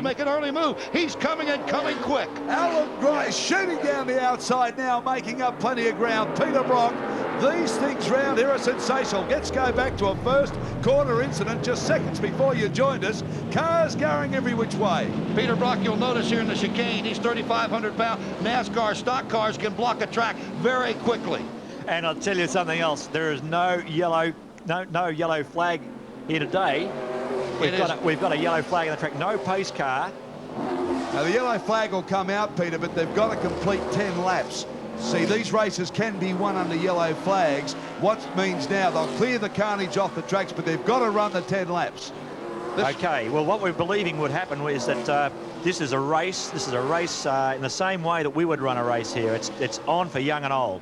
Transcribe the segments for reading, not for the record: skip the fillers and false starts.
make an early move. He's coming and coming quick. Alan Grice shooting down the outside now, making up plenty of ground. Peter Brock, these things round here are sensational. Let's go back to a first corner incident just seconds before you joined us. Cars going every which way. Peter Brock, you'll notice here in the chicane, these 3,500-pound NASCAR stock cars can block a track very quickly. And I'll tell you something else. There is no yellow flag here today. We've got a yellow flag on the track. No pace car. Now the yellow flag will come out, Peter, but they've got to complete 10 laps. See, these races can be won under yellow flags. What means now they'll clear the carnage off the tracks, but they've got to run the 10 laps. Okay, well, what we're believing would happen is that this is a race. This is a race in the same way that we would run a race here. It's on for young and old.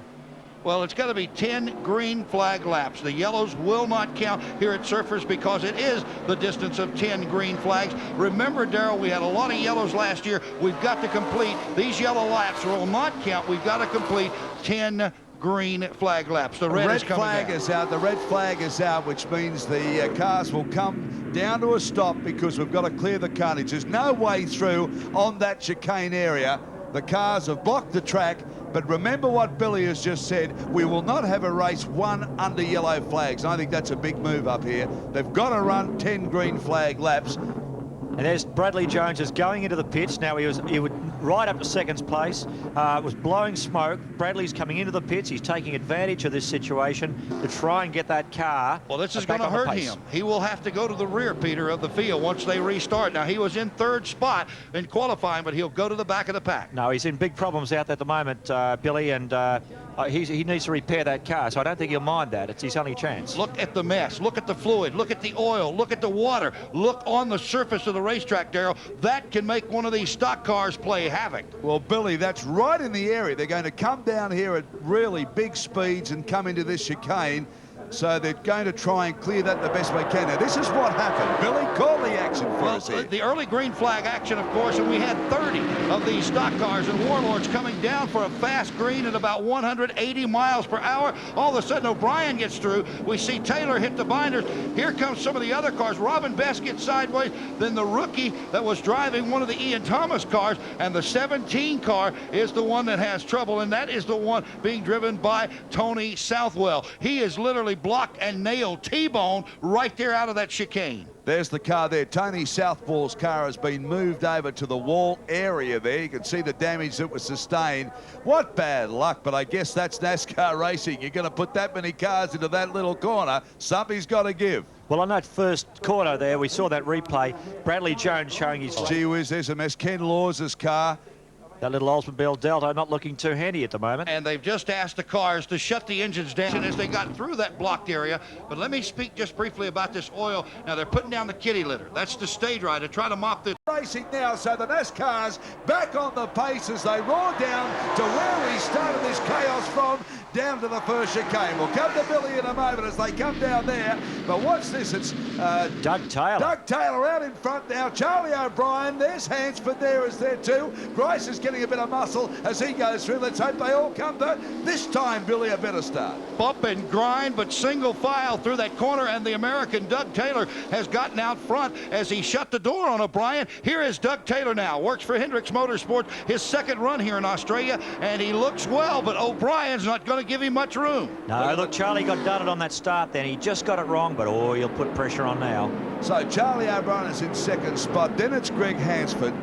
Well, it's got to be 10 green flag laps. The yellows will not count here at Surfers because it is the distance of 10 green flags. Remember, Darrell, we had a lot of yellows last year. We've got to complete these yellow laps will not count. We've got to complete 10 green flag laps. The red flag is out. The red flag is out, which means the cars will come down to a stop because we've got to clear the carnage. There's no way through on that chicane area. The cars have blocked the track. But remember what Billy has just said, we will not have a race won under yellow flags. I think that's a big move up here. They've got to run 10 green flag laps. And there's Bradley Jones is going into the pits. Now he would right up to second place. Was blowing smoke. Bradley's coming into the pits. He's taking advantage of this situation to try and get that car. Well, this is going to hurt him. He will have to go to the rear, Peter, of the field once they restart. Now, he was in third spot in qualifying, but he'll go to the back of the pack. No, he's in big problems out there at the moment, Billy, and he needs to repair that car, so I don't think he'll mind that. It's his only chance. Look at the mess. Look at the fluid. Look at the oil. Look at the water. Look on the surface of the racetrack, Darrell. That can make one of these stock cars play havoc. Well, Billy, that's right in the area. They're going to come down here at really big speeds and come into this chicane. So they're going to try and clear that the best way can. Now, this is what happened. Billy, call the action for us here. The early green flag action, of course, and we had 30 of these stock cars and Warlords coming down for a fast green at about 180 miles per hour. All of a sudden, O'Brien gets through. We see Taylor hit the binders. Here comes some of the other cars. Robin Best gets sideways. Then the rookie that was driving one of the Ian Thomas cars, and the 17 car is the one that has trouble, and that is the one being driven by Tony Southwell. He is literally blocked and nailed, T-bone right there out of that chicane. There's the car there. Tony Southwell's car has been moved over to the wall area there. You can see the damage that was sustained. What bad luck, but I guess that's NASCAR racing. You're going to put that many cars into that little corner. Something's got to give. Well, on that first corner there, we saw that replay. Bradley Jones showing his... Gee whiz, there's a mess. Ken Laws's car. That little Oldsmobile Delta not looking too handy at the moment. And they've just asked the cars to shut the engines down as they got through that blocked area. But let me speak just briefly about this oil. Now, they're putting down the kitty litter. That's the stage ride to try to mop this. Racing now, so the NASCAR's back on the pace as they roar down to where we started this chaos from, down to the first chicane. We'll come to Billy in a moment as they come down there. But watch this, it's Doug Taylor. Doug Taylor out in front now. Charlie O'Brien, there's Hansford there is there too. Grice is getting a bit of muscle as he goes through. Let's hope they all come to this time, Billy, a better start. Bump and grind, but single file through that corner, and the American Doug Taylor has gotten out front as he shut the door on O'Brien. Here is Doug Taylor now, works for Hendricks Motorsports, his second run here in Australia, and he looks well, but O'Brien's not going to give him much room. No, look, Charlie got dudded on that start then. He just got it wrong, but oh, he'll put pressure on now. So Charlie O'Brien is in second spot, then it's Greg Hansford.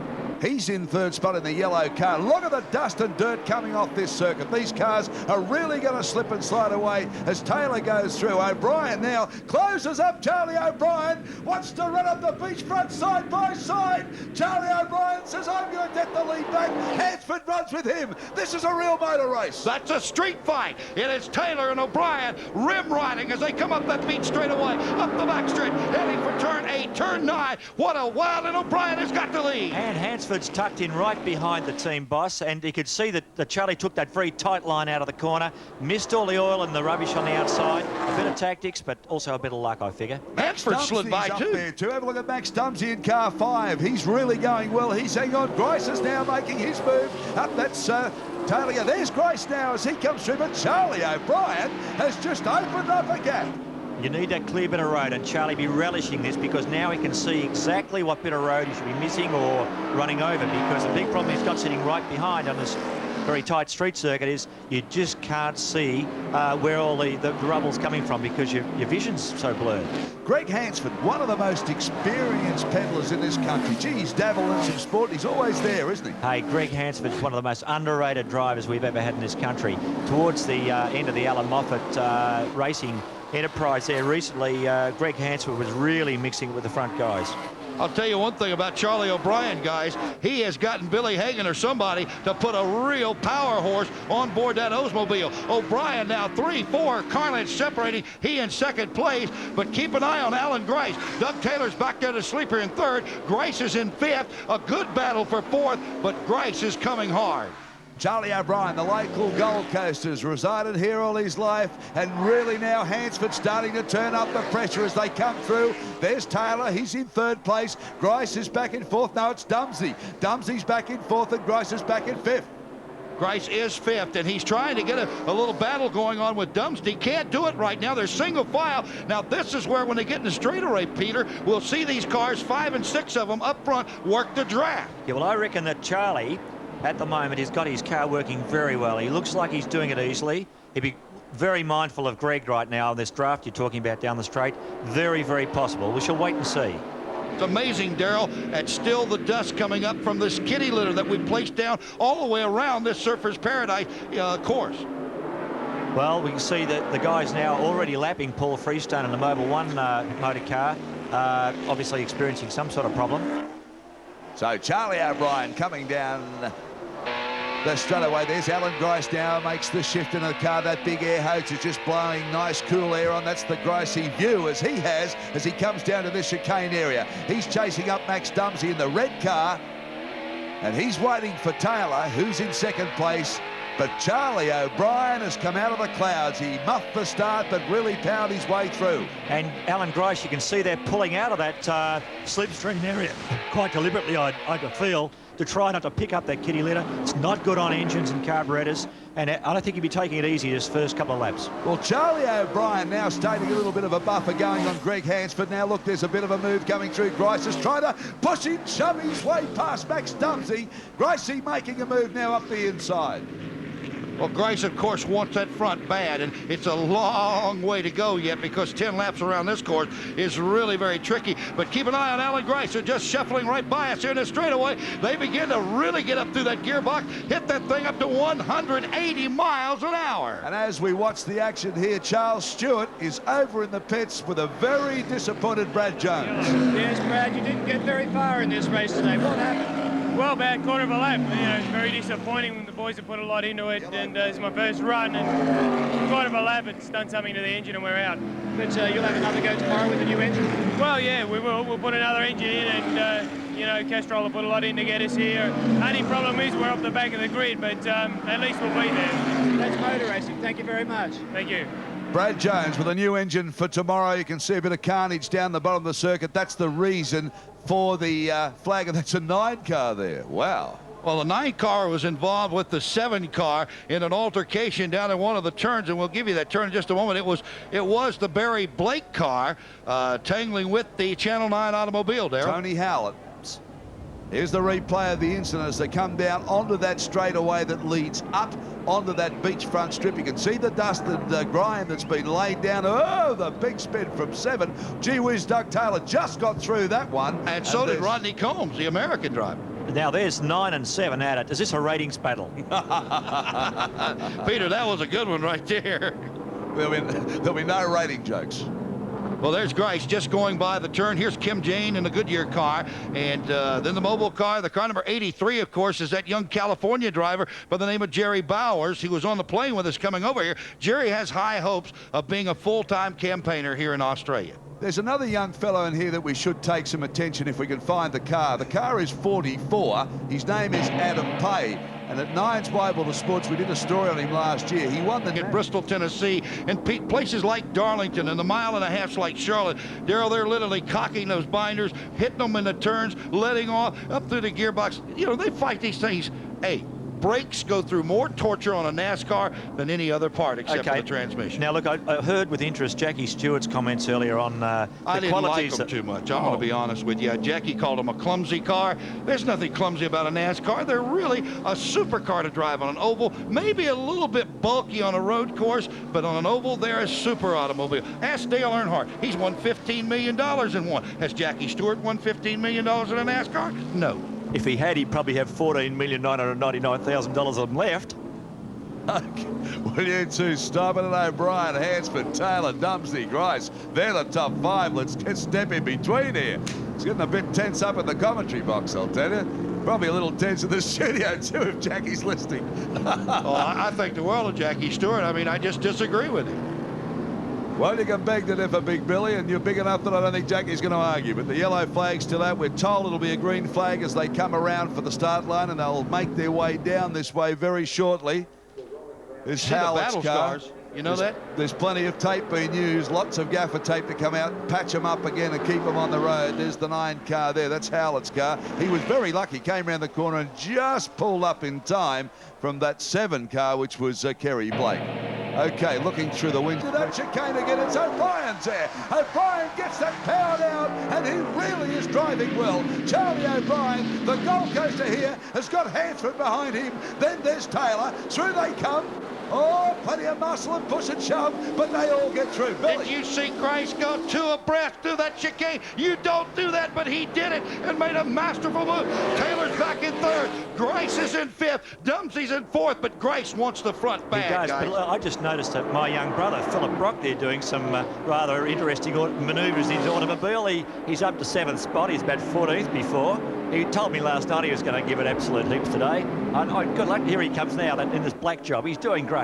He's in third spot in the yellow car. Look at the dust and dirt coming off this circuit. These cars are really going to slip and slide away as Taylor goes through. O'Brien now closes up. Charlie O'Brien wants to run up the beachfront side by side. Charlie O'Brien says, I'm going to get the lead back. Hansford runs with him. This is a real motor race. That's a street fight. It is Taylor and O'Brien rim riding as they come up that beach straightaway, up the back straight, heading for turn 8, turn 9. What a wild, and O'Brien has got the lead. And Hansford's tucked in right behind the team boss, and you could see that Charlie took that very tight line out of the corner, missed all the oil and the rubbish on the outside. A bit of tactics, but also a bit of luck, I figure. Hansford slid by too. There too. Have a look at Max Stumsy in car 5. He's really going well. He's hanging on. Grice is now making his move up. That's Taylor. There's Grice now as he comes through, but Charlie O'Brien has just opened up a gap. You need that clear bit of road, and Charlie be relishing this because now he can see exactly what bit of road he should be missing or running over, because the big problem he's got sitting right behind on this very tight street circuit is you just can't see where all the rubble's coming from because your vision's so blurred. Greg Hansford, one of the most experienced pedallers in this country. Gee, he's dabbled in some sport. He's always there, isn't he? Hey, Greg Hansford's one of the most underrated drivers we've ever had in this country. Towards the end of the Alan Moffat racing enterprise there recently, Greg Hansford was really mixing it with the front guys. I'll tell you one thing about Charlie O'Brien, guys. He has gotten Billy Hagan or somebody to put a real power horse on board that Oldsmobile. O'Brien now 3-4 car lengths separating. He in second place, but keep an eye on Alan Grice. Doug Taylor's back there to sleeper in third. Grice is in fifth. A good battle for fourth, but Grice is coming hard. Charlie O'Brien, the local Gold Coasters, resided here all his life, and really now Hansford starting to turn up the pressure as they come through. There's Taylor, he's in third place. Grice is back in fourth. No, it's Dumsey. Dumsey's back in fourth, and Grice is back in fifth. Grice is fifth, and he's trying to get a little battle going on with Dumsey. Can't do it right now. They're single file. Now, this is where, when they get in the straightaway, Peter, we'll see these cars, 5 and 6 of them up front, work the draft. Yeah, well, I reckon that Charlie, at the moment, he's got his car working very well. He looks like he's doing it easily. He'd be very mindful of Greg right now in this draft you're talking about down the straight. Very, very possible. We shall wait and see. It's amazing, Daryl, and still the dust coming up from this kitty litter that we placed down all the way around this Surfer's Paradise course. Well, we can see that the guys now already lapping Paul Freestone in the Mobil 1 motor car, obviously experiencing some sort of problem. So Charlie O'Brien coming down the straightaway. There's Alan Grice now, makes the shift in the car. That big air hose is just blowing nice cool air on. That's the Gricey view as he has as he comes down to this chicane area. He's chasing up Max Dumsey in the red car, and he's waiting for Taylor, who's in second place. But Charlie O'Brien has come out of the clouds. He muffed the start, but really powered his way through. And Alan Grice, you can see they're pulling out of that slipstream area quite deliberately, I feel, to try not to pick up that kitty litter. It's not good on engines and carburetors, and I don't think he'd be taking it easy his first couple of laps. Well, Charlie O'Brien now stating a little bit of a buffer going on Greg Hansford. Now, look, there's a bit of a move coming through. Grice is trying to push him, shove his way past Max Dumsey. Gricey making a move now up the inside. Well, Grice, of course, wants that front bad, and it's a long way to go yet because 10 laps around this course is really very tricky. But keep an eye on Alan Grice. They're just shuffling right by us here in the straightaway. They begin to really get up through that gearbox, hit that thing up to 180 miles an hour. And as we watch the action here, Charles Stewart is over in the pits with a very disappointed Brad Jones. Yes, Brad, you didn't get very far in this race today. What happened? Well, about quarter of a lap. You know, it's very disappointing. The boys have put a lot into it, and it's my first run, and quarter of a lap, it's done something to the engine, and we're out. But you'll have another go tomorrow with the new engine? Well, yeah, we will. We'll put another engine in, and, you know, Castrol will put a lot in to get us here. Only problem is we're off the back of the grid, but at least we'll be there. That's motor racing. Thank you very much. Thank you. Brad Jones with a new engine for tomorrow. You can see a bit of carnage down the bottom of the circuit. That's the reason for the flag, and that's a 9 car there. Wow. Well, the 9 car was involved with the 7 car in an altercation down in one of the turns, and we'll give you that turn in just a moment. It was the Barry Blake car tangling with the Channel 9 automobile, Darryl. Tony Howlett. Here's the replay of the incident as they come down onto that straightaway that leads up onto that beachfront strip. You can see the dust and grime that's been laid down. Oh, the big spin from 7. Gee whiz, Doug Taylor just got through that one. And so did Rodney Combs, the American driver. Now there's 9 and 7 at it. Is this a ratings battle? Peter, that was a good one right there. There'll be no rating jokes. Well, there's Grice just going by the turn. Here's Kim Jane in the Goodyear car. And then the Mobil car, the car number 83, of course, is that young California driver by the name of Jerry Bowers, who was on the plane with us coming over here. Jerry has high hopes of being a full-time campaigner here in Australia. There's another young fellow in here that we should take some attention if we can find the car. The car is 44. His name is Adam Pay. And at Nines Bible to Sports, we did a story on him last year. He won the... In Bristol, Tennessee, and places like Darlington and the mile-and-a-halfs like Charlotte. Daryl, they're literally cocking those binders, hitting them in the turns, letting off, up through the gearbox. You know, they fight these things. Hey, brakes go through more torture on a NASCAR than any other part except for the transmission. Now, look, I heard with interest Jackie Stewart's comments earlier on the I didn't qualities like him too much. I'm going to be honest with you. Jackie called him a clumsy car. There's nothing clumsy about a NASCAR. They're really a supercar to drive on an oval. Maybe a little bit bulky on a road course, but on an oval, they're a super automobile. Ask Dale Earnhardt. He's won $15 million in one. Has Jackie Stewart won $15 million in a NASCAR? No. If he had, he'd probably have $14,999,000 of them left. Well, you two, Stobbart and O'Brien, Hansford, Taylor, Dumsey, Grice. They're the top five. Let's step in between here. It's getting a bit tense up in the commentary box, I'll tell you. Probably a little tense in the studio, too, if Jackie's listening. Well, I think the world of Jackie Stewart. I mean, I just disagree with him. Well, you can beg to differ, Big Billy, and you're big enough that I don't think Jackie's going to argue. But the yellow flag's still out. We're told it'll be a green flag as they come around for the start line, and they'll make their way down this way very shortly. There's Howlett's car. Scars. You know that? There's plenty of tape being used, lots of gaffer tape to come out, patch them up again and keep them on the road. There's the 9 car there. That's Howlett's car. He was very lucky, came around the corner and just pulled up in time from that 7 car, which was Kerry Blake. Okay, looking through the window. That chicane again, it's O'Brien's there. O'Brien gets that power down, and he really is driving well. Charlie O'Brien, the Gold Coaster here, has got Hansford behind him. Then there's Taylor. Through they come. Oh, plenty of muscle and push and shove, but they all get through. Billy. Did you see Grice go 2 abreast through that chicane? You don't do that, but he did it and made a masterful move. Taylor's back in 3rd. Grice is in 5th. Dumsey's in 4th, but Grice wants the front bad, He does, guys. but I just noticed that my young brother, Philip Brock, there doing some rather interesting manoeuvres in his automobile. He's up to 7th spot. He's about 14th before. He told me last night he was going to give it absolute heaps today. Good luck. Here he comes now in this black job. He's doing great.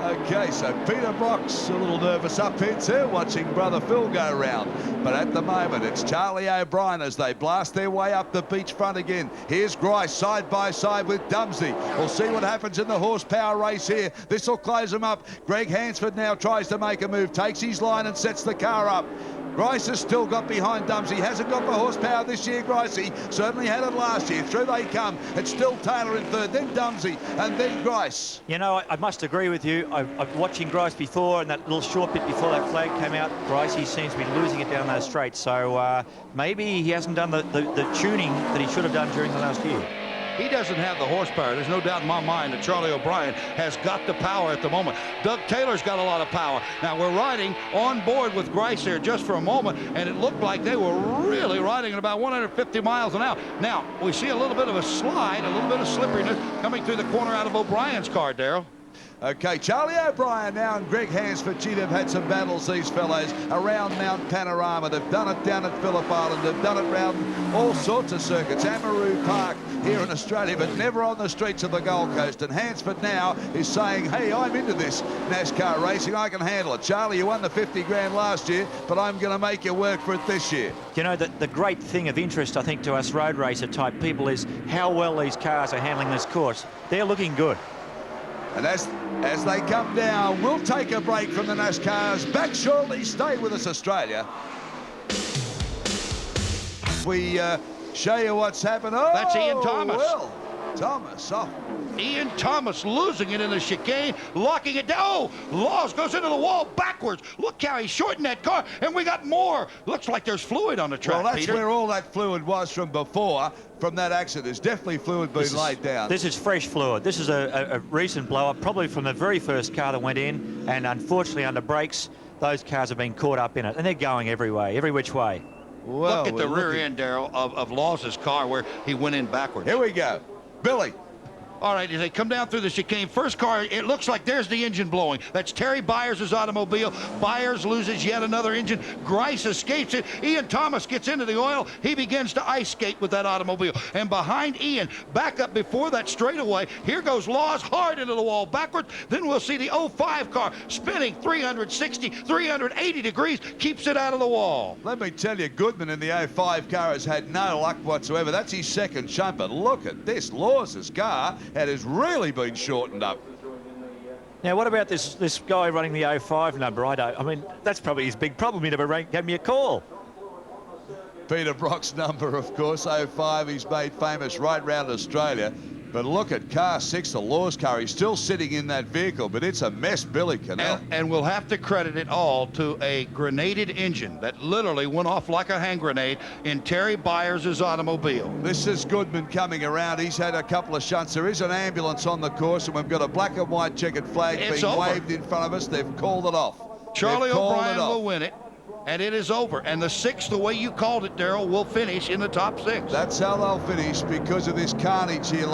Okay, so Peter Brock's a little nervous up here too, watching brother Phil go round. But at the moment, it's Charlie O'Brien as they blast their way up the beachfront again. Here's Grice side by side with Dumsey. We'll see what happens in the horsepower race here. This will close them up. Greg Hansford now tries to make a move, takes his line and sets the car up. Grice has still got behind Dumsey. Hasn't got the horsepower this year, Gricey. Certainly had it last year. Through they come. It's still Taylor in 3rd, then Dumsey, and then Grice. You know, I must agree with you. I've watching Grice before, and that little short bit before that flag came out, Grice, he seems to be losing it down those straights. So maybe he hasn't done the tuning that he should have done during the last year. He doesn't have the horsepower. There's no doubt in my mind that Charlie O'Brien has got the power at the moment. Doug Taylor's got a lot of power. Now, we're riding on board with Grice here just for a moment, and it looked like they were really riding at about 150 miles an hour. Now, we see a little bit of a slide, a little bit of slipperiness coming through the corner out of O'Brien's car, Darrell. Okay, Charlie O'Brien now and Greg Hansford. Gee, they've had some battles, these fellows, around Mount Panorama. They've done it down at Phillip Island. They've done it around all sorts of circuits. Amaroo Park here in Australia, but never on the streets of the Gold Coast. And Hansford now is saying, hey, I'm into this NASCAR racing. I can handle it. Charlie, you won the 50 grand last year, but I'm going to make you work for it this year. You know, the great thing of interest, I think, to us road racer type people is how well these cars are handling this course. They're looking good. And as they come down, we'll take a break from the NASCARs. Back shortly. Stay with us, Australia. We show you what's happened. Oh, That's Ian Thomas. Well, Thomas. Oh. Ian Thomas losing it in the chicane, locking it down. Oh, Laws goes into the wall backwards. Look how he shortened that car, and we got more. Looks like there's fluid on the track, Well, that's Peter. where all that fluid was from before, from that accident. There's definitely fluid being laid down. This is fresh fluid. This is a recent blow-up, probably from the very first car that went in, and unfortunately under brakes, those cars have been caught up in it, and they're going every way, every which way. Well, Look at the rear end, Darrell, of Laws's car where he went in backwards. Here we go. Billy. All right, as they come down through the chicane, first car, it looks like there's the engine blowing. That's Terry Byers' automobile. Byers loses yet another engine. Grice escapes it. Ian Thomas gets into the oil. He begins to ice skate with that automobile. And behind Ian, back up before that straightaway, here goes Laws hard into the wall backwards. Then we'll see the 05 car spinning 360, 380 degrees, keeps it out of the wall. Let me tell you, Goodman in the 05 car has had no luck whatsoever. That's his second shunt, but look at this. Laws's car has really been shortened up. Now, what about this guy running the 05 number? I mean, that's probably his big problem. He never gave me a call. Peter Brock's number, of course, 05. He's made famous right round Australia. But look at car 6, the Laws car. He's still sitting in that vehicle, but it's a mess, Billy Cannell. And we'll have to credit it all to a grenaded engine that literally went off like a hand grenade in Terry Byers' automobile. This is Goodman coming around. He's had a couple of shunts. There is an ambulance on the course, and we've got a black and white checkered flag being waved in front of us. They've called it off. Charlie O'Brien will win it, and it is over. And the 6th, the way you called it, Darrell, will finish in the top 6. That's how they'll finish because of this carnage here.